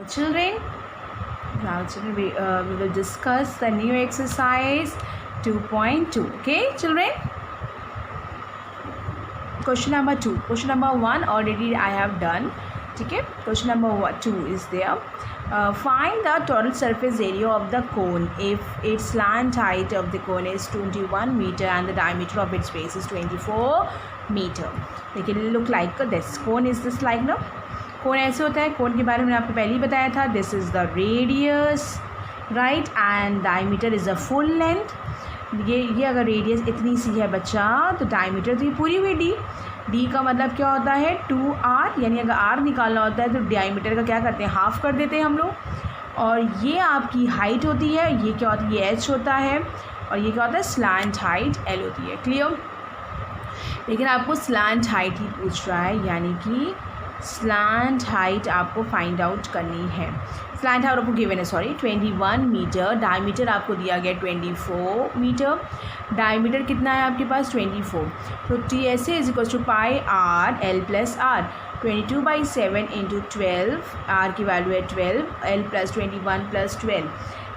children, now children, we will discuss the new exercise 2.2. Okay children, question number 2. Question number 1 already I have done. Okay, question number 2 is there. Find the total surface area of the cone if its slant height of the cone is 21 meter and the diameter of its base is 24 meter. It will look like this. Cone is this like no? कौन ऐसे होता है, कौन के बारे में आपको पहले ही बताया था. This is the radius right and diameter is the full length. ये अगर रेडियस इतनी सी है बच्चा तो डायमीटर तो ये पूरी हुई डी का मतलब क्या होता है 2r, यानी अगर r निकालना होता है तो डायमीटर का क्या करते हैं हाफ कर देते हैं हम लोग. और ये आपकी हाइट होती है, ये क्या होती है ये h होता है और ये क्या होता है स्लैंट हाइट l होती है. क्लियर. लेकिन आपको स्लैंट हाइट ही पूछ रहा है, यानी कि स्लैंट हाइट आपको फाइंड आउट करनी है. स्लैंट हाइट आपको गिवन है 21 मीटर. डायमीटर आपको दिया गया 24 मीटर. डायमीटर कितना है आपके पास 24. तो टी ऐसे is equal to pi are l plus r. 22/7 into 12, आर की वैल्यू है 12, एल प्लस 21 प्लस 12,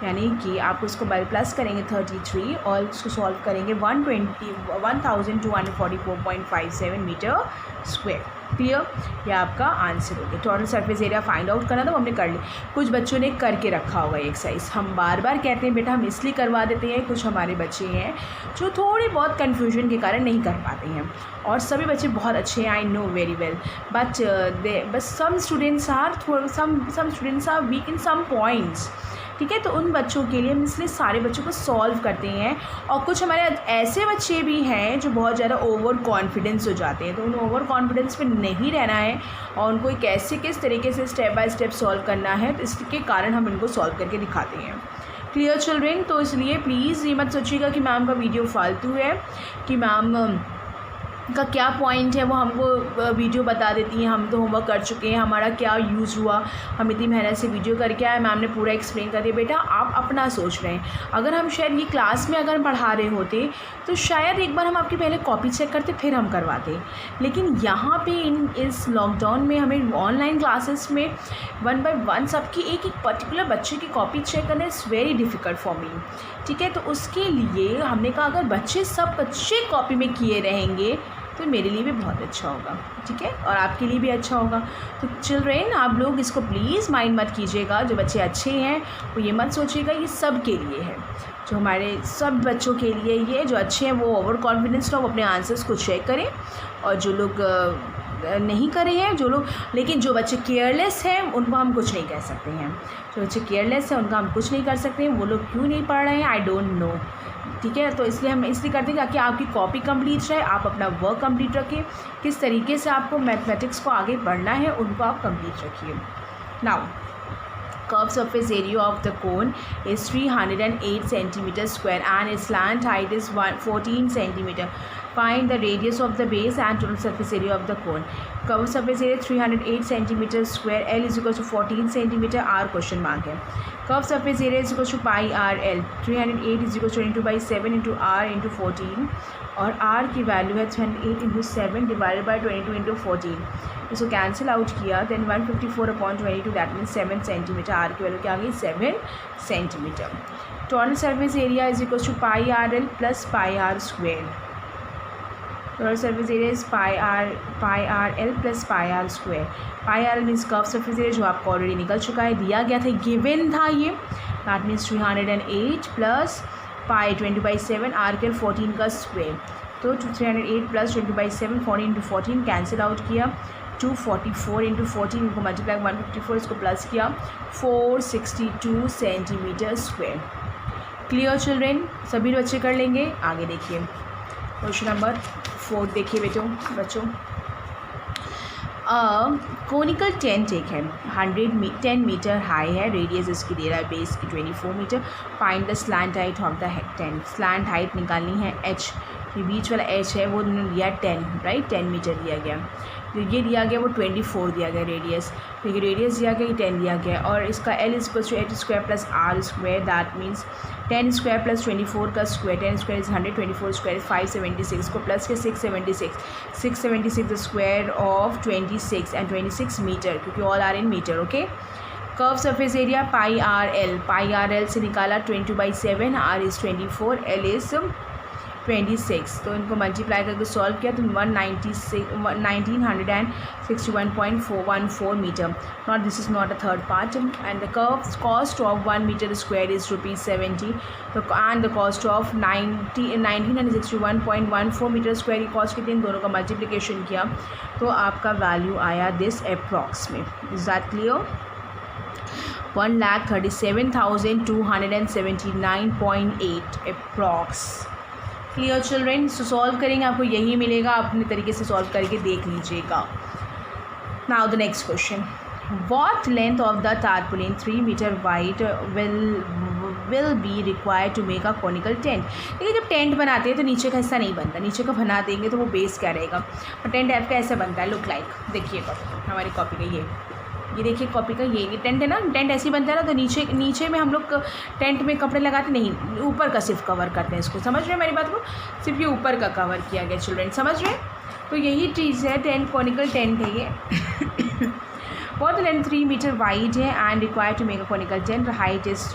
यानी कि आप उसको प्लस करेंगे 33 और उसको सॉल्व करेंगे 1244.57 मीटर स्क्वायर. क्लियर. ये आपका आंसर हो गया. Total surface area find out करना था, वो हमने कर लिया. कुछ बच्चों ने करके रखा होगा एक्सरसाइज. हम बार बार कहते हैं बेटा, हम इसलिए करवा देते हैं, कुछ हमारे बच्चे हैं जो थोड़ी बहुत कन्फ्यूजन के कारण नहीं कर पाते हैं और सभी बच्चे बहुत अच्छे हैं, I know very well, but some students are weak in some points. ठीक है, तो उन बच्चों के लिए हम इसलिए सारे बच्चों को सॉल्व करते हैं. और कुछ हमारे ऐसे बच्चे भी हैं जो बहुत ज़्यादा ओवर कॉन्फिडेंस हो जाते हैं, तो उन ओवर कॉन्फिडेंस पे नहीं रहना है और उनको कैसे किस तरीके से स्टेप बाय स्टेप सॉल्व करना है, तो इसके कारण हम इनको सॉल्व करके दिखाते हैं. Clear children. तो इसलिए प्लीज़ ये मत सोचिएगा कि मैम का वीडियो फालतू है, कि मैम का क्या पॉइंट है वो हमको वीडियो बता देती हैं, हम तो होमवर्क कर चुके हैं, हमारा क्या यूज़ हुआ, हम इतनी मेहनत से वीडियो करके आए, मैम ने पूरा एक्सप्लेन कर दिया. बेटा आप अपना सोच रहे हैं. अगर हम शायद ये क्लास में अगर पढ़ा रहे होते तो शायद एक बार हम आपकी पहले कॉपी चेक करते फिर हम करवाते. लेकिन यहाँ पे इस लॉकडाउन में हमें ऑनलाइन क्लासेस में 1 by 1 सबकी एक पर्टिकुलर बच्चे की कॉपी चेक करना is very difficult for me. ठीक है, तो उसके लिए हमने कहा अगर बच्चे सब अच्छे कॉपी में किए रहेंगे तो मेरे लिए भी बहुत अच्छा होगा. ठीक है, और आपके लिए भी अच्छा होगा. तो चिल्ड्रेन आप लोग इसको प्लीज़ माइंड मत कीजिएगा. जो बच्चे अच्छे हैं वो ये मत सोचिएगा ये सब के लिए है. जो हमारे सब बच्चों के लिए ये जो अच्छे हैं वो ओवर कॉन्फिडेंस हो, अपने आंसर्स को चेक करें. और जो लोग नहीं करे हैं, लेकिन जो बच्चे केयरलेस हैं उनको हम कुछ नहीं कह सकते हैं. जो बच्चे केयरलेस हैं उनका हम कुछ नहीं कर सकते हैं. वो लोग क्यों नहीं पढ़ रहे हैं आई डोंट नो. ठीक है, तो इसलिए हम इसलिए करते हैं ताकि आपकी कॉपी कंप्लीट रहे, आप अपना वर्क कंप्लीट रखें. किस तरीके से आपको मैथमेटिक्स को आगे बढ़ना है उनको आप कंप्लीट रखिए. Now curved surface area of the cone is 308 centimeter square and its slant height is 14 centimeter. Find the radius of the base and total surface area of the cone. Curved surface area 308 centimeter square, L is equal to 14 centimeter, R question mark है. Curved surface area is equal to pi r L. 308 is equal to 22/7 into R into 14 और R की value है 308 into 7 divided by 22 into 14. इसको cancel out किया then 154/22 that means 7 centimetre. R की value क्या आ गई 7 centimetre. Total surface area is equal to pi are l plus pi r square. Total surface area is pi are l plus pi r square. Pi R L means curve surface area जो आपको already निकल चुका है, दिया गया था, given था ये. That means 308 plus pi 20/7 r के 14 का स्क्वेयर. तो 308 प्लस 20/7 14 इंटू 14 कैंसिल आउट किया. 244 इंटू 14 इनको मल्टीप्लाई 154 इसको प्लस किया 462 सेंटीमीटर स्क्वेयर. Clear children. सभी बच्चे कर लेंगे. आगे देखिए क्वेश्चन नंबर 4 देखिए बच्चों. कोनिकल टेंट एक है 10 मीटर हाई है. रेडियस इसकी दे रहा है बेस की 24 metre. Find the slant height of the tent. Slant height निकालनी है h. ये बीच वाला h है वो उन्होंने लिया 10 राइट, 10 मीटर दिया गया. तो ये दिया गया वो 24 दिया गया रेडियस. तो ये रेडियस दिया गया, ये 10 दिया गया. और इसका L equal to 8 square plus R square. That means 10 square plus 24 का square. 10 square is 100, 24 square is 576 को प्लस के 676 the square of 26 and 26 metre, क्योंकि all are in metre. Okay, curve surface area pi are L से निकाला 22/7, are is 24, L is 26, तो इनको multiply करके solve किया तो 1961.414 metre. Not this is not a third part. And the curve cost of 1 metre square is ₹70. तो and the cost of 1961.14 metre square की cost कितनी, इन दोनों का मल्टीप्लिकेशन किया तो आपका वैल्यू आया दिस अप्रॉक्स में. Is that clear? 1,37,279.8 approx. Clear children? So solve करेंगे, आपको यही मिलेगा, अपने तरीके से सॉल्व करके देख लीजिएगा. Now the next question. What length of the tarpaulin 3 meter wide will be required to make a conical tent? देखिए जब टेंट बनाते हैं तो नीचे का हिस्सा नहीं बनता, नीचे का बना देंगे तो वो बेस क्या रहेगा. और टेंट आपका ऐसा बनता है, लुक लाइक, देखिएगा हमारी कॉपी का ये देखिए कॉपी का ये टेंट है ना, टेंट ऐसे ही बनता है ना. तो नीचे में हम लोग टेंट में कपड़े लगाते नहीं, ऊपर का सिर्फ कवर करते हैं इसको. समझ रहे हैं मेरी बात को? सिर्फ ये ऊपर का कवर किया गया चिल्ड्रेन, समझ रहे हैं? तो यही चीज़ है, टेंट कॉनिकल टेंट है ये. बहुत लेंथ 3 मीटर वाइड है and required to make a conical tent. Height is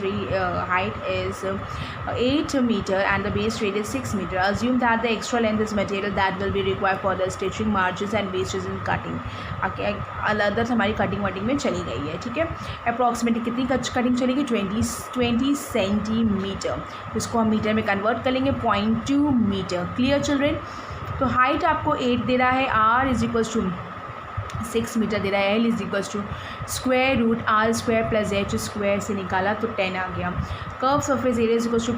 8 metre and the base rate is 6 metre. Assume that the extra length is material that will be required for the stitching, margin and wastage in cutting. Other हमारी cutting वटिंग में चली गई है, ठीक है. Approximately कितनी cutting चलेगी? 20 सेंटीमीटर. इसको हम मीटर में कन्वर्ट कर लेंगे, 0.2 मीटर. Clear children? तो हाइट आपको 8 दे रहा है, R is equals to 6 metre दे रहा है, L is equals to square root R square plus H square से निकाला तो 10 आ गया. Curve surface area is equals to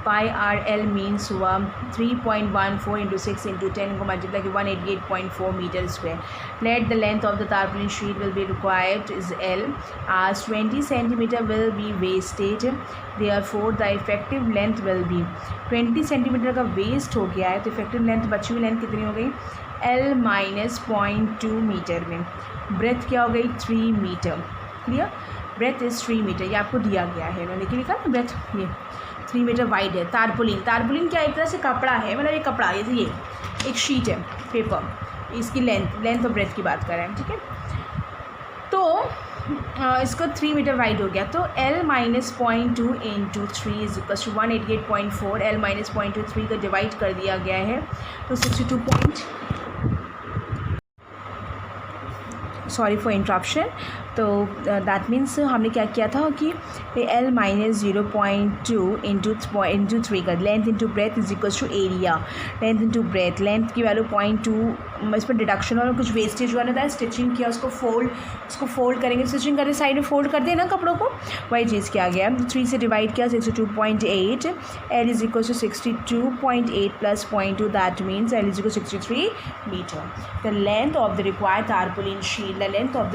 pi R L means हुआ 3.14 इंटू 6 इंटू 10 को मल्टीप्लाई की 188.4 metre square. Let the length of the tarpaulin sheet will be required is L as 20 centimetre will be wastage. Therefore the effective length will be 20 centimetre का waste हो गया है तो effective length, बची हुई length कितनी हो गई? L माइनस 0.2 मीटर में. ब्रेथ क्या हो गई? 3 metre. Clear? Breadth is 3 metre, ये आपको दिया गया है, मैंने लिखा ना ब्रेथ, ये 3 मीटर वाइड है. तारपोलिन क्या एक तरह से कपड़ा है, मतलब ये कपड़ा, ये एक शीट है पेपर, इसकी लेंथ और ब्रेथ की बात कर रहे हैं, ठीक है. तो इसका 3 मीटर वाइड हो गया तो L minus 0.2 into 3 is equal to 188.4. L minus 0.2 3 का डिवाइड कर दिया गया है तो 62. Sorry for interruption. तो दैट मीन्स हमने क्या किया था कि L माइनस 0.2 इंटू 3 का length into breadth is equal to area. Length into breadth, length की वैल्यू 0.2, इस पर डिडक्शन और कुछ वेस्टेज हुआ था, स्टिचिंग किया, उसको फोल्ड करेंगे, स्टिचिंग करके साइड में फोल्ड कर देना कपड़ों को, वही चीज़ किया गया. 3 से डिवाइड किया 62.8. L is equal to 62.8 plus 0.2 that means L is equal to 63 metre. The length of the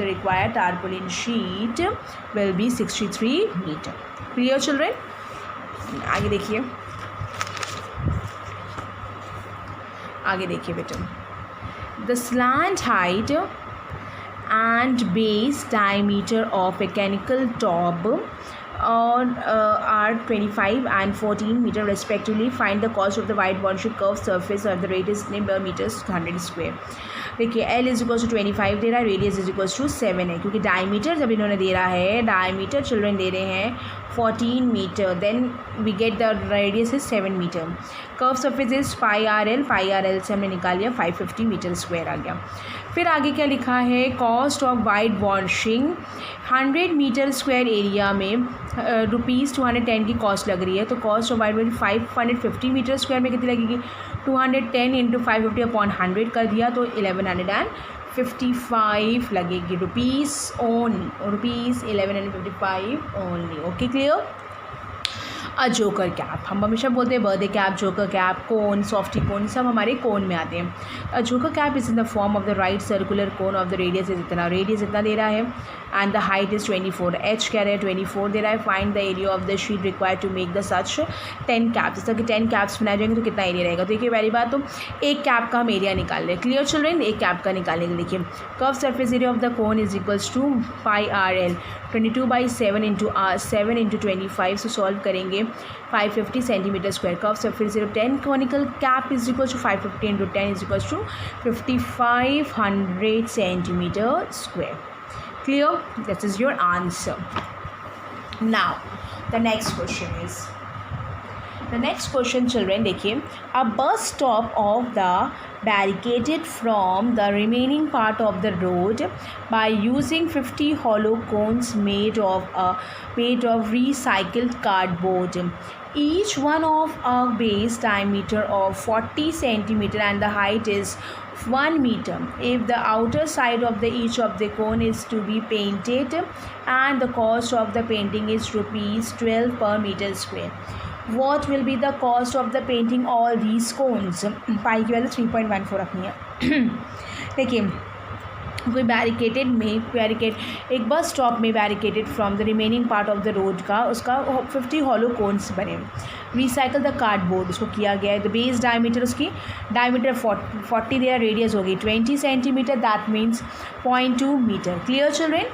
required tarpaulin sheet will be 63 meter. Clear children? आगे देखिए बेटा. The slant height and base diameter of mechanical top are 25 and 14 meter respectively. Find the cost of the wide bond curved surface of the radius meters 100 square. देखिए L is equals to 25 दे रहा है, radius is equals to 7 है, क्योंकि diameter जब इन्होंने दे रहा है, diameter children they रहे हैं 14 metre, then we get the radius is 7 metre. Curve surface is pi are L से हमने निकाल लिया 550 मीटर स्क्वायर आ गया. फिर आगे क्या लिखा है? Cost of white washing 100 metre square area में ₹210 की कॉस्ट लग रही है. तो cost of white washing 550 metre square में कितनी लगेगी? 210 इंटू 550 अपॉन 100 कर दिया तो 1155 लगेगी rupees only, rupees 1155 only. Okay clear? A joker cap, हम हमेशा बोलते हैं बर्थडे कैप, जोकर कैप, कोन, सॉफ्टी कोन, सब हमारे कोन में आते हैं. A joker cap is in the form of the right circular cone of the radius इतना दे रहा है and the height is 24. H क्या रहा है? 24 दे रहा है. Find the area of the sheet required to make the such 10 caps. जैसा कि 10 कैप्स बनाए जाएंगे तो कितना एरिया रहेगा? देखिए पहली बात तो एक कैप का हम एरिया निकाल रहे हैं. Clear children? एक कैप का निकालेंगे. देखिए curve surface area of the cone is equals to pi are L 22/7 into 25 से सॉल्व करेंगे 550 centimetre square. Curve surface area 10 conical cap is equals to 550 into 10 is equals to 5500 centimetre square. Clear? That is your answer. Now the next question is, the next question children, देखिए, a bus stop of the barricaded from the remaining part of the road by using 50 hollow cones made of recycled cardboard, each one of a base diameter of 40 centimeter and the height is 1 meter. If the outer side of each of the cone is to be painted and the cost of the painting is rupees 12 per meter square, what will be the cost of the painting all these cones? पाई की value 3.14 रखनी है. देखिए, कोई barricade एक bus stop में barricaded from the remaining part of the road का उसका 50 hollow cones बने. रिसाइकल द कार्डबोर्ड उसको किया गया है. द बेस डायमीटर उसकी डायमीटर 40 दिया, रेडियस होगी 20 centimetre, that means 0.2 metre. Clear children?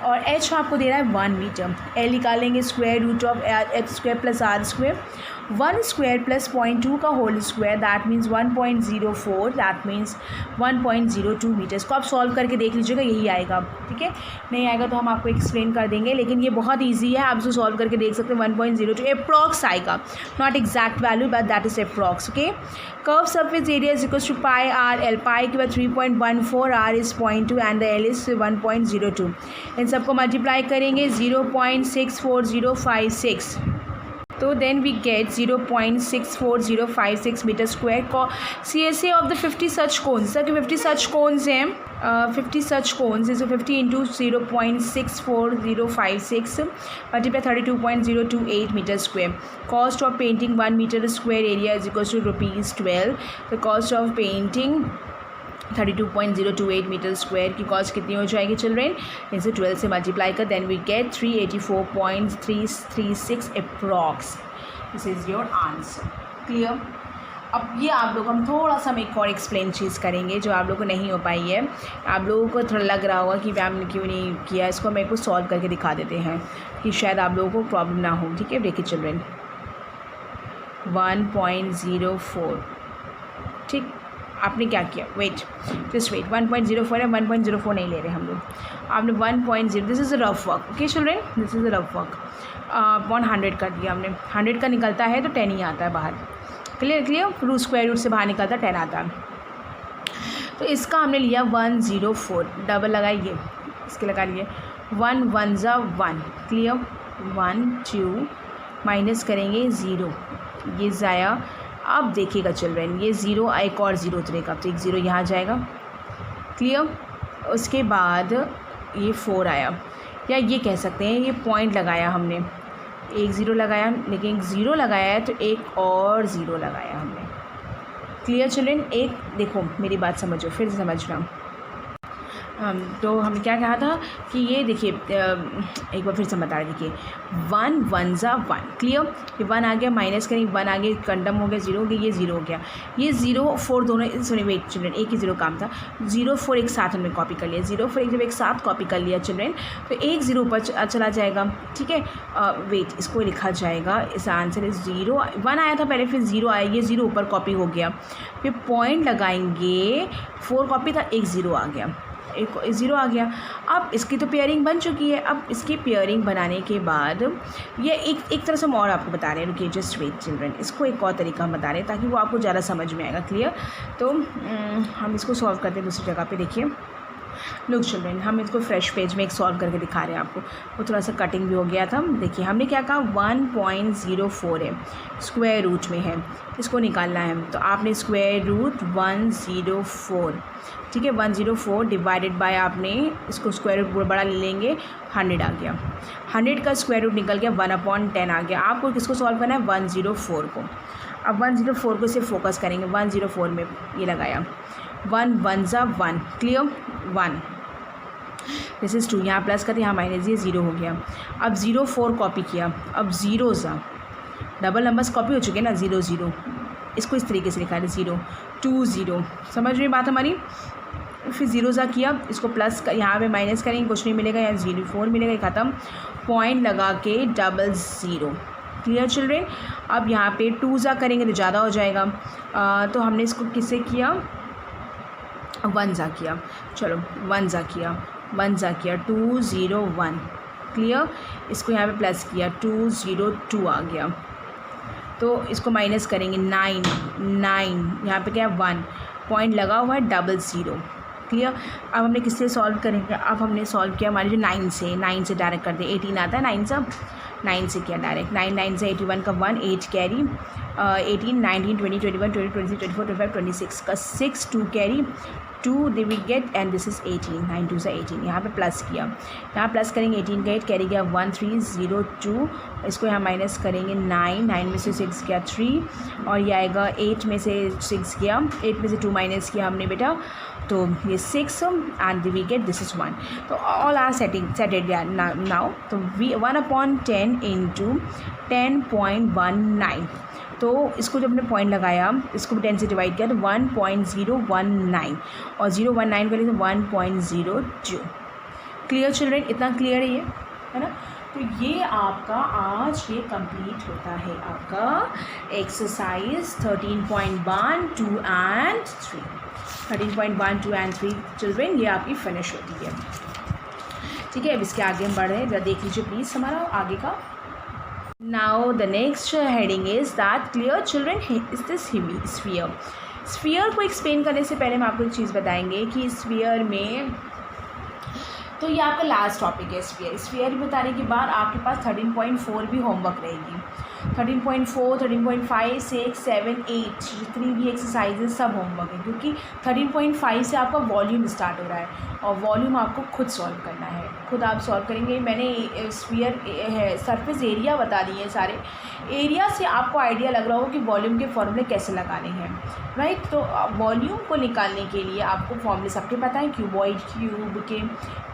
और एच आपको दे रहा है 1 मीटर. एल निकालेंगे square root of H square plus R square. 1 square plus 0.2 का whole square, that means 1.04, that means 1.02 metres. को आप सॉल्व करके देख लीजिएगा, यही आएगा. ठीक है, नहीं आएगा तो हम आपको एक्सप्लेन कर देंगे, लेकिन ये बहुत ईजी है, आप इसको सॉल्व करके देख सकते हैं. 1.02 अप्रॉक्स आएगा, not exact value but that is approx. Okay, curve surface area is equals to pi are L. Pi के बाद 3.14, R is 0.2 and the L is 1.02. इन सबको मल्टीप्लाई करेंगे 0.64056, तो then we get 0.64056 metre square. CSA of the 50 such cones, sir 50 such cones हैं, 50 such cones is 50 into 0.64056 multiply 32.028 metre square. Cost of painting 1 metre square area is equals to ₹12. The cost of painting 32.028 metre square की cost कितनी हो जाएगी children? इसे 12 से multiply कर, then we get 384.336 approx. This is your answer. Clear? अब ये आप लोग हम थोड़ा सा एक और एक्सप्लेन चीज़ करेंगे जो आप लोगों को नहीं हो पाई है. आप लोगों को थोड़ा लग रहा होगा कि मैम ने क्यों नहीं किया, इसको मेरे को सॉल्व करके दिखा देते हैं कि शायद आप लोगों को प्रॉब्लम ना हो. ठीक है, देखिए चिल्ड्रेन, 1.04. ठीक, आपने क्या किया, जस्ट वेट 1.04 है, 1.04 नहीं ले रहे हम लोग. आपने 1.0, this is a rough work. Okay children, this is a rough work. 100 कर दिया हमने. 100 का निकलता है तो 10 ही आता है बाहर. क्लियर? रूट स्क्वायर रूट से बाहर निकलता है 10 आता है. तो इसका हमने लिया 104, डबल लगाइए, इसके लगा लिए 1 1 ज़ा 1. क्लियर? 1 2 माइनस करेंगे 0, ये ज़ाया. अब देखिएगा चिल्ड्रेन, ये 0 एक और 0 उतरेगा, तो एक 0 यहाँ जाएगा. क्लियर? उसके बाद ये 4 आया, या ये कह सकते हैं ये पॉइंट लगाया हमने, एक 0 लगाया, लेकिन 0 लगाया है तो एक और 0 लगाया हमने. Clear children? एक देखो मेरी बात समझो, फिर से समझना. तो हमने क्या कहा था कि ये देखिए, एक बार फिर से बता रहे, देखिए 1 1 ज़ा 1. क्लियर? ये 1 आ गया, माइनस करेंगे 1 आगे कंडम हो गया, 0 हो गया, ये 0 हो गया. ये 0 4 दोनों, सॉरी वेट चिल्ड्रेन, एक ही 0 काम था. 0 4 एक साथ हमने कॉपी कर लिया. 0 4 जब एक साथ कॉपी कर लिया चिल्ड्रेन, तो एक 0 ऊपर चला जाएगा. ठीक है, वेट, इसको लिखा जाएगा, इस आंसर इज 0. 1 आया था पहले, फिर 0 आया, ये 0 ऊपर कॉपी हो गया. फिर पॉइंट लगाएंगे, 4 कॉपी था, एक 0 आ गया, एक 0 आ गया. अब इसकी तो पेयरिंग बन चुकी है. अब इसकी पेयरिंग बनाने के बाद ये एक तरह से हम और आपको बता रहे हैं. रुकिए, जस्ट वेट चिल्ड्रेन, इसको एक और तरीका हम बता रहे हैं ताकि वो आपको ज़्यादा समझ में आएगा. क्लियर? तो हम इसको सॉल्व करते हैं दूसरी जगह पे. देखिए लुक चिल्ड्रेन, हम इसको फ्रेश पेज में एक सॉल्व करके दिखा रहे हैं आपको. वो थोड़ा सा कटिंग भी हो गया था. देखिए हमने क्या कहा, 1.04 है, स्क्वायर रूट में है, इसको निकालना है. तो आपने स्क्वायर रूट 104, ठीक है, 104 डिवाइडेड बाय, आपने इसको स्क्वायर रूट बड़ा ले लेंगे, 100 आ गया. 100 का स्क्वायर रूट निकल गया, 1/10 आ गया. आपको किसको सॉल्व करना है? 104 को. अब 104 को सिर्फ फोकस करेंगे. 104 में ये लगाया, 1 1 ज़ा 1. क्लियर? 1, this is 2. यहाँ प्लस करते, यहाँ माइनस, ये 0 हो गया. अब 04 कॉपी किया, अब 0 ज़ा, डबल नंबर्स कॉपी हो चुके हैं ना, 0 0. इसको इस तरीके से लिखा है, 0 2 0. समझ रही बात हमारी? फिर 0 ज़ा किया, इसको प्लस कर, यहाँ पे माइनस करेंगे, कुछ नहीं मिलेगा, यहाँ 04 मिलेगा, ख़त्म. पॉइंट लगा के 00. Clear children? अब यहाँ पे 2 ज़ा करेंगे तो ज़्यादा हो जाएगा. तो हमने इसको किससे किया, 1 ज़ा किया. चलो 1 ज़ा किया, 1 जा किया 201, क्लियर। इसको यहाँ पे प्लस किया 202 आ गया, तो इसको माइनस करेंगे 9 यहाँ पे क्या है 1 पॉइंट लगा हुआ है 00, क्लियर। अब हमने किससे सॉल्व करेंगे, अब हमने सॉल्व किया हमारे जो 9 से डायरेक्ट कर दे, 18 आता है 9 से किया डायरेक्ट, 9 से 81 का 1 8 कैरी 18 19 20 21 22 23 24 25 26 का 6 2 कैरी 2 दे we get and this is 18, 9 2 से 18, यहाँ पे प्लस किया, यहाँ प्लस करेंगे 18 का 8 कैरी गया 1302, इसको यहाँ माइनस करेंगे 9 में से 6 गया 3 और ये आएगा 8 में से 6 गया, 8 में से 2 माइनस किया हमने बेटा, तो ये 6 and we get this is 1। तो ऑल आर सेटेड नाउ, तो वी 1/10 इंटू 10.19, तो इसको जब हमने पॉइंट लगाया, इसको 10 से डिवाइड किया तो 1.019 और 019 करें तो 1.02। क्लियर चिल्ड्रेन, इतना क्लियर है ना। तो ये आपका आज ये कंप्लीट होता है आपका एक्सरसाइज 13.1 2 एंड 3, 13.1 2 एंड 3 चिल्ड्रेन, ये आपकी फिनिश होती है। ठीक है, अब इसके आगे हम बढ़ रहे हैं, देख लीजिए प्लीज़ हमारा आगे का। Now the next heading is that clear children is this sphere. Sphere को एक्सप्लेन करने से पहले हम आपको एक चीज़ बताएंगे कि स्फीयर में, तो ये आपका लास्ट टॉपिक है स्फीयर बताने के बाद आपके पास 13.4 भी होमवर्क रहेगी। 13.4 13.5 6 7 8 जितनी भी एक्सरसाइजेज सब होमवर्क है, क्योंकि 13.5 से आपका वॉल्यूम स्टार्ट हो रहा है और वॉल्यूम आपको खुद सॉल्व करना है, खुद आप सॉल्व करेंगे। मैंने स्फीयर है सरफेस एरिया बता दिए हैं सारे, एरिया से आपको आइडिया लग रहा होगा कि वॉल्यूम के फॉर्मूले कैसे लगाने हैं, राइट। तो वॉल्यूम को निकालने के लिए आपको फॉर्मूले सबके पता है, क्यूबॉइड, क्यूब के,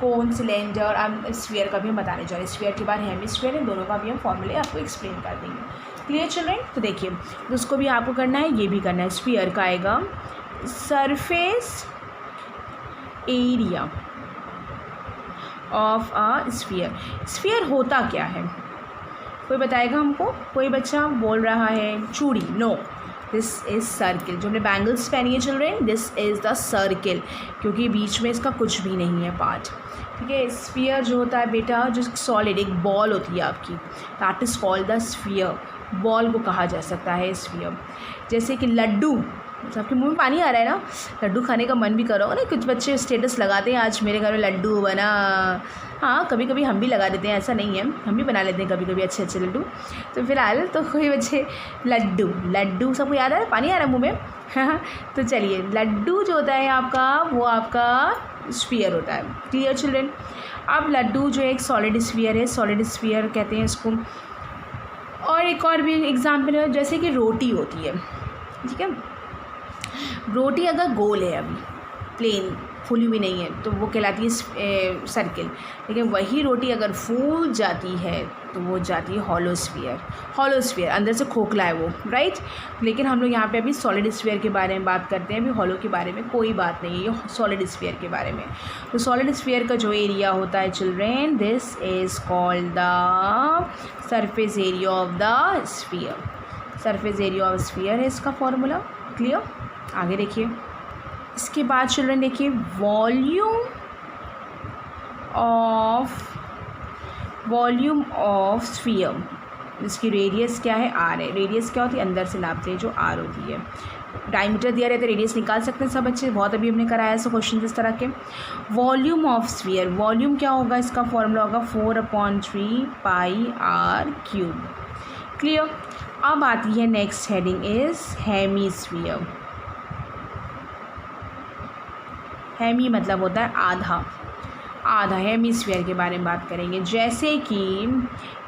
कोन, सिलेंडर, अब स्फीयर का भी हम बताने जा रहे हैं। स्फीयर के बाद हेमिस्फीयर है, दोनों का भी हम फॉर्मूले आपको एक्सप्लेन कर देंगे। क्लियर चिल्ड्रेन, तो देखिए तो उसको भी आपको करना है, ये भी करना है। स्फीयर का आएगा surface area of a sphere. Sphere होता क्या है, कोई बताएगा हमको? कोई बच्चा बोल रहा है चूड़ी, नो, दिस इज़ सर्किल। जो हमने बैंगल्स पहनी है children, this is the circle, क्योंकि बीच में इसका कुछ भी नहीं है पार्ट। ठीक है, स्फीयर जो होता है बेटा, जो सॉलिड एक बॉल होती है आपकी, that is called the sphere. Ball को कहा जा सकता है स्फीयर। जैसे कि लड्डू, सबके मुंह में पानी आ रहा है ना, लड्डू खाने का मन भी करो ना। कुछ बच्चे स्टेटस लगाते हैं आज मेरे घर में लड्डू बना, हाँ कभी कभी हम भी लगा देते हैं, ऐसा नहीं है, हम भी बना लेते हैं कभी कभी अच्छे अच्छे लड्डू। तो फिलहाल तो कोई बच्चे लड्डू सबको याद आ रहा है, पानी आ रहा है मुँह में, हाँ। तो चलिए, लड्डू जो होता है आपका, वो आपका स्फीयर होता है। Clear children. अब लड्डू जो एक सॉलिड स्फीयर है, सॉलिड स्फीयर कहते हैं इसको। और एक और भी एग्जाम्पल है, जैसे कि रोटी होती है, ठीक है, रोटी अगर गोल है, अभी प्लेन फूली हुई नहीं है, तो वो कहलाती है सर्किल। लेकिन वही रोटी अगर फूल जाती है तो वो जाती है हॉलो स्फीयर, अंदर से खोखला है वो, राइट। लेकिन हम लोग यहाँ पे अभी सॉलिड स्फीयर के बारे में बात करते हैं, अभी हॉलो के बारे में कोई बात नहीं है, ये सॉलिड स्फीयर के बारे में। तो सॉलिड स्फीयर का जो एरिया होता है children, this is called the surface area of the sphere. Surface area of sphere है इसका फॉर्मूला। क्लियर, आगे देखिए। इसके बाद चिल्ड्रन देखिए, वॉल्यूम ऑफ स्फीयर, इसकी रेडियस क्या है, आर है। रेडियस क्या होती है, अंदर से नापते हैं जो आर होती है। डायमीटर दिया रहता है, रेडियस निकाल सकते हैं सब बच्चे, बहुत अभी हमने कराया ऐसे क्वेश्चन इस तरह के। वॉल्यूम ऑफ स्फीयर, वॉल्यूम क्या होगा, इसका फॉर्मूला होगा 4/3 πr³। क्लियर। अब आती है next heading is hemisphere. Hemi मतलब होता है आधा। हेमीस्फीयर के बारे में बात करेंगे। जैसे कि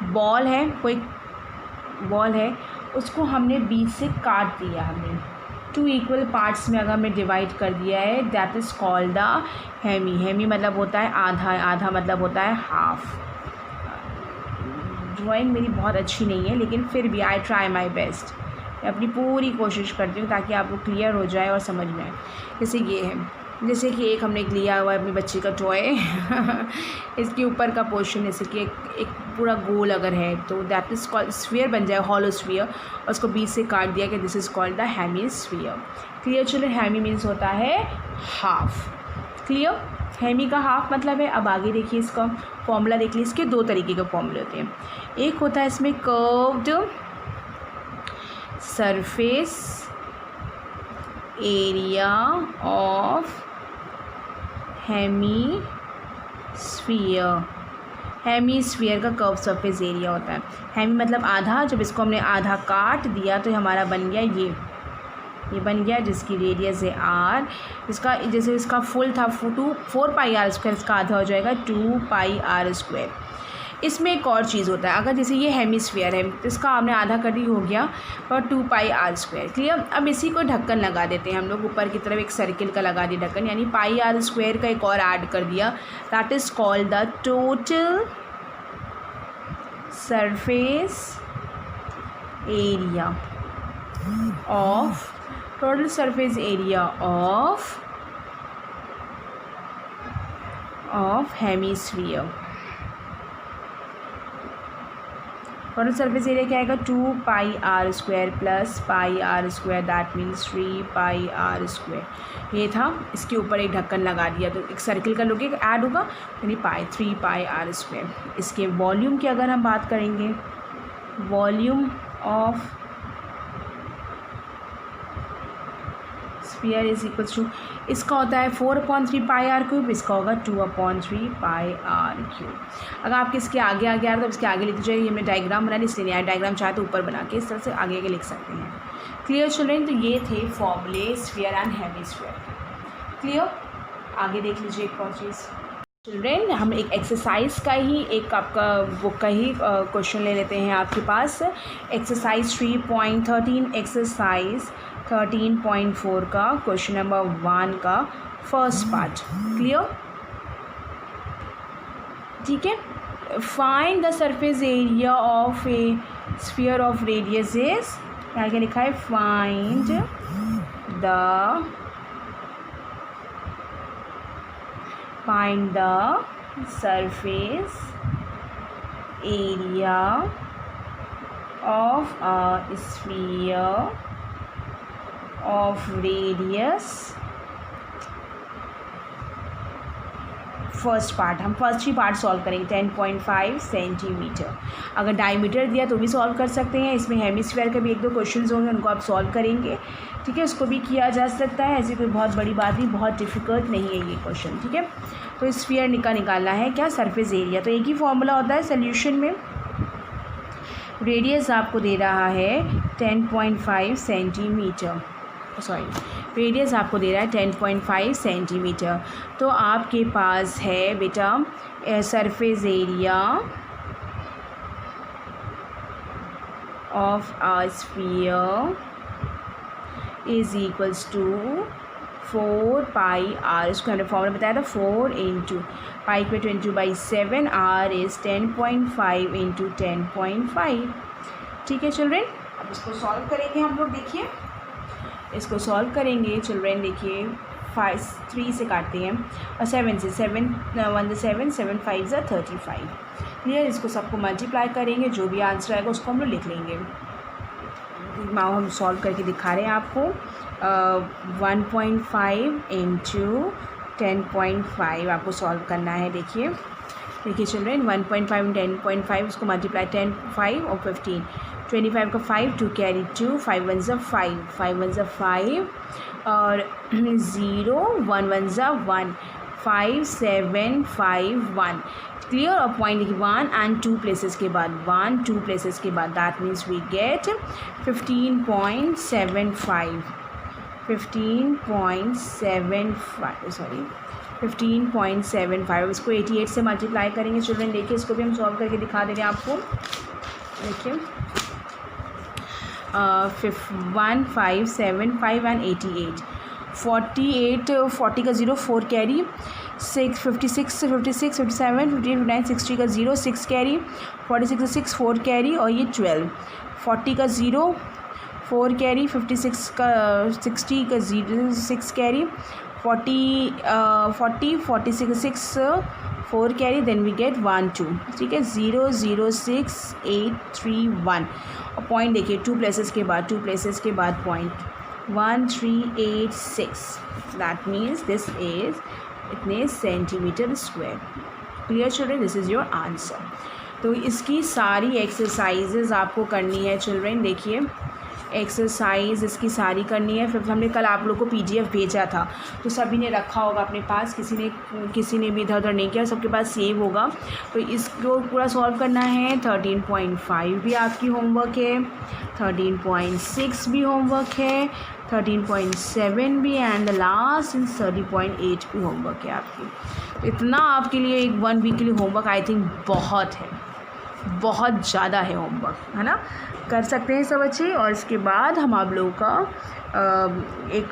बॉल है, कोई बॉल है, उसको हमने बीच से काट दिया, हमने 2 इक्वल पार्ट्स में अगर हमने डिवाइड कर दिया है, that is called the hemi. Hemi मतलब होता है आधा मतलब होता है हाफ। ड्राइंग मेरी बहुत अच्छी नहीं है, लेकिन फिर भी आई ट्राई माई बेस्ट, मैं अपनी पूरी कोशिश करती हूँ ताकि आपको क्लियर हो जाए और समझ में आए। जैसे ये है, जैसे कि एक हमने लिया हुआ है अपने बच्चे का टॉय इसके ऊपर का पोर्शन, जैसे कि एक पूरा गोल अगर है तो दैट इज़ कॉल्ड स्फीयर बन जाए, हॉलो स्फीयर, और उसको बीच से काट दिया कि this is called the hemisphere. Clear children. Hemi means होता है हाफ। क्लियर। हेमी का हाफ मतलब है। अब आगे देखिए इसका फॉर्मूला देख लीजिए। इसके दो तरीके के फॉर्मूले होते हैं। एक होता है इसमें curved surface area of hemisphere का कर्व सरफेस एरिया होता है। हेमी मतलब आधा। जब इसको हमने आधा काट दिया तो हमारा बन गया ये बन गया, जिसकी रेडियस है आर। इसका जैसे इसका फुल था 4 पाई आर स्क्वायर, इसका आधा हो जाएगा 2 पाई आर स्क्वायर। इसमें एक और चीज़ होता है, अगर जैसे ये हेमीस्फीयर है तो इसका हमने आधा कर दी, हो गया और 2 पाई आर स्क्वायर। क्लियर। अब इसी को ढक्कन लगा देते हैं हम लोग, ऊपर की तरफ एक सर्किल का लगा दिया ढक्कन, यानी पाई आर स्क्वायर का एक और ऐड कर दिया। That is called the total surface area of hemisphere. Total surface area क्या आएगा? 2 pi R square plus pi R square, that means 3 pi R square. ये था, इसके ऊपर एक ढक्कन लगा दिया तो एक सर्किल का लोग ऐड होगा, यानी 3 पाई आर स्क्वायर। इसके वॉल्यूम की अगर हम बात करेंगे, volume of sphere is equals to, इसका होता है 4/3 पाई आर क्यूब, इसका होगा 2/3 पाई आर क्यूब। अगर आपके इसके आगे आ रहा तो इसके आगे लिख दीजिए। ये हमने डायग्राम बना ली, इसलिए नया डायग्राम चाहे तो ऊपर बना के इस तरह से आगे लिख सकते हैं। Clear children? तो ये थे फॉर्मूले स्फीयर एंड हेमीस्फीयर। क्लियर? आगे देख लीजिए एक और चीज़ चिल्ड्रेन, हम एक एक्सरसाइज का ही एक आपका बुक का ही क्वेश्चन ले लेते हैं आपके पास। एक्सरसाइज 3.13, एक्सरसाइज 13.4 का क्वेश्चन नंबर 1 का फर्स्ट पार्ट। क्लियर? ठीक है। Find the surface area of A sphere of radius is, यहाँ क्या लिखा है? Find the surface area of a sphere of radius. First part, हम फर्स्ट ही पार्ट सॉल्व करेंगे। 10.5 सेंटीमीटर। अगर डायमीटर दिया तो भी सॉल्व कर सकते हैं। इसमें हेमीस्फीयर के भी 1-2 क्वेश्चंस होंगे, उनको आप सॉल्व करेंगे। ठीक है, उसको भी किया जा सकता है, ऐसी कोई बहुत बड़ी बात नहीं, बहुत डिफ़िकल्ट नहीं है ये क्वेश्चन। ठीक है, तो स्फीयर निकालना है क्या? Surface area. तो एक ही फॉर्मूला होता है सोल्यूशन में। रेडियस आपको दे रहा है 10.5 सेंटीमीटर, सॉरी रेडियस आपको दे रहा है 10.5 सेंटीमीटर। तो आपके पास है बेटा surface area of a sphere is equals to 4 pi R. इसको हमने फॉर्मूला बताया था 4 इंटू पाई पे 20/7, आर इज़ 10.5 इंटू 10.5। ठीक है चिल्ड्रेन, अब इसको सॉल्व करेंगे हम लोग। देखिए इसको सॉल्व करेंगे चिल्ड्रेन। देखिए 3 से काटते हैं और 7 से, 7 1 7, 7 5 35। क्लियर? इसको सबको मल्टीप्लाई करेंगे, जो भी आंसर आएगा उसको हम लोग लिख लेंगे। माओ हम सॉल्व करके दिखा रहे हैं आपको। 1.5 इंटू 10.5 आपको सॉल्व करना है। देखिए चिल्ड्रेन, 1.5 10.5, उसको मल्टीप्लाई 10 5 और 15, 25 का 5, 2 कैरी 2, 5 1 ज़ा 5, 5 1 ज़ा 5 और 0 1 1 ज़ा 1, 5 7 5 1। क्लियर? और पॉइंट लिखिए 1 एंड 2 प्लेसेस के बाद, 1 2 प्लेसेस के बाद, दैट मीन्स वी गेट 15.75, 15.75। इसको 88 से मल्टीप्लाई करेंगे चिल्ड्रेन। देखिए इसको भी हम सॉल्व करके दिखा दे रहे हैं आपको। देखिए 1 5 7 5 एंड 88, 48 40 का 0 4 कैरी, 6 56 56 57 58 59 60 का 0 6 कैरी, 46 का 6 4 कैरी और ये 12, 40 का 0 4 कैरी, 56 का 60 का 0 6 कैरी, 46 का 6 4 कैरी, देन वी गेट 1 2। ठीक है, 0 0 6 8 3 1 और पॉइंट देखिए 2 प्लेसेस के बाद, 2 प्लेसेस के बाद point 1 3 8 6, that means this is इतने centimetre square. Clear children, this is your answer. तो इसकी सारी एक्सरसाइजेज आपको करनी है चिल्ड्रेन। देखिए एक्सरसाइज इसकी सारी करनी है। फिर हमने कल आप लोग को पीडीएफ भेजा था, तो सभी ने रखा होगा अपने पास, किसी ने भी इधर उधर नहीं किया, सबके पास सेव होगा। तो इसको पूरा सॉल्व करना है। 13.5 भी आपकी होमवर्क है, 13.6 भी होमवर्क है, 13.7 भी, एंड द लास्ट इन 30.8 भी होमवर्क है आपकी। तो इतना आपके लिए एक 1 वीक के लिए होमवर्क आई थिंक बहुत है, बहुत ज़्यादा है होमवर्क, है ना। कर सकते हैं सब बच्चे। और इसके बाद हम आप लोगों का एक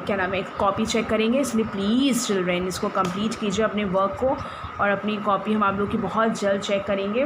क्या नाम है, एक कॉपी चेक करेंगे। इसलिए प्लीज़ चिल्ड्रेन इसको कंप्लीट कीजिए अपने वर्क को, और अपनी कॉपी हम आप लोग की बहुत जल्द चेक करेंगे।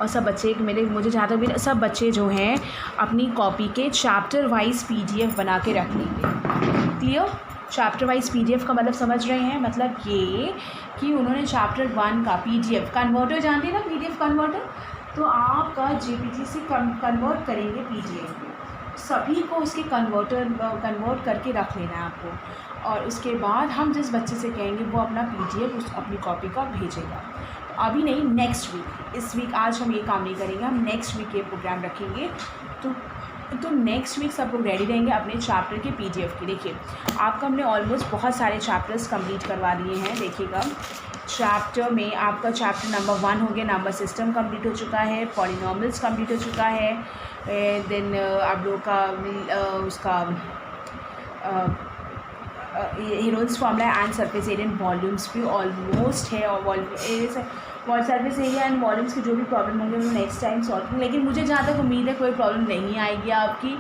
और सब बच्चे मुझे जहाँ तक भी सब बच्चे जो हैं अपनी कॉपी के चैप्टर वाइज पीडीएफ बना के रख लेंगे। क्लियर, चैप्टर वाइज पीडीएफ का मतलब समझ रहे हैं, मतलब ये कि उन्होंने चैप्टर 1 का पीडीएफ कन्वर्टर, जानते हैं ना पीडीएफ कन्वर्टर, तो आपका जेपीजी से कन्वर्ट करेंगे पीडीएफ में। सभी को उसके कन्वर्ट करके रख लेना है आपको। और उसके बाद हम जिस बच्चे से कहेंगे वो अपना पीडीएफ उस अपनी कॉपी का भेजेगा। तो अभी नहीं, नेक्स्ट वीक, इस वीक आज हम ये काम नहीं करेंगे, हम नेक्स्ट वीक ये प्रोग्राम रखेंगे। तो नेक्स्ट वीक सब लोग रेडी रहेंगे अपने चैप्टर के पीडीएफ की। देखिए आपका हमने ऑलमोस्ट बहुत सारे चैप्टर्स कंप्लीट करवा दिए हैं। देखिएगा चैप्टर में आपका चैप्टर नंबर 1 हो गया, नंबर सिस्टम कंप्लीट हो चुका है, पॉलिनॉमियल्स कंप्लीट हो चुका है, देन आप लोगों का उसका Harold's formula and surface area and volumes भी ऑलमोस्ट है। और सरफेस एरिया एंड वॉल्यूम्स की जो भी प्रॉब्लम होंगे वो नेक्स्ट टाइम सॉल्व करेंगे। लेकिन मुझे जहाँ तक उम्मीद है कोई प्रॉब्लम नहीं आएगी आपकी,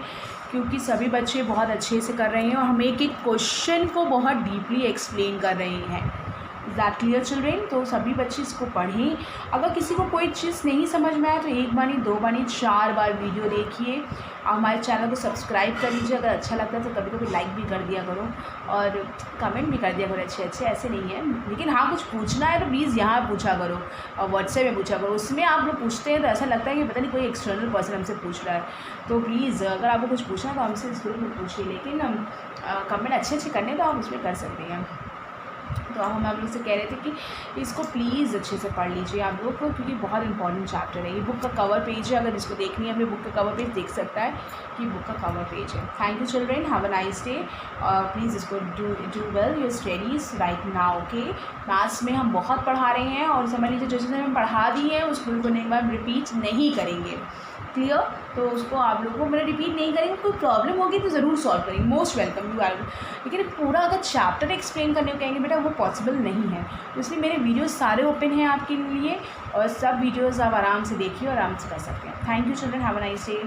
क्योंकि सभी बच्चे बहुत अच्छे से कर रहे हैं और हम एक एक क्वेश्चन को बहुत डीपली एक्सप्लेन कर रहे हैं। Is that clear children? तो सभी बच्चे इसको पढ़ें। अगर किसी को कोई चीज़ नहीं समझ में आया तो 1 बार नहीं 2 बार नहीं 4 बार वीडियो देखिए। हमारे चैनल को सब्सक्राइब कर लीजिए, अगर अच्छा लगता है तो कभी कभी लाइक भी कर दिया करो और कमेंट भी कर दिया करो अच्छे अच्छे, ऐसे नहीं है। लेकिन हाँ, कुछ पूछना है तो प्लीज़ यहाँ पूछा करो और व्हाट्सएप में पूछा करो। उसमें आप लोग पूछते हैं तो ऐसा लगता है कि पता नहीं कोई एक्सटर्नल पर्सन हमसे पूछ रहा है। तो प्लीज़ अगर आपको कुछ पूछना है तो हमसे ज़रूर में पूछिए, लेकिन कमेंट अच्छे अच्छे करने तो आप उसमें कर सकते हैं। तो हम आप लोग से कह रहे थे कि इसको प्लीज़ अच्छे से पढ़ लीजिए आप लोग को, क्योंकि बहुत इंपॉर्टेंट चैप्टर है। ये बुक का कवर पेज है, अगर इसको देखनी है अपने बुक का कवर पेज देख सकता है कि बुक का कवर पेज है। Thank you children, have a nice day. Please इसको do well your studies right now. Okay, maths में हम बहुत पढ़ा रहे हैं और समझ लीजिए जैसे हम पढ़ा दी है उसको एक बार रिपीट नहीं करेंगे। क्लियर? तो उसको आप लोगों को मैंने रिपीट नहीं करेंगे। कोई प्रॉब्लम होगी तो ज़रूर सॉल्व करेंगे, मोस्ट वेलकम यू आर। लेकिन पूरा अगर चैप्टर एक्सप्लेन करने को कहेंगे बेटा वो पॉसिबल नहीं है। तो इसलिए मेरे वीडियोस सारे ओपन हैं आपके लिए और सब वीडियोस आप आराम से देखिए और आराम से कर सकते हैं। Thank you children, have a nice day.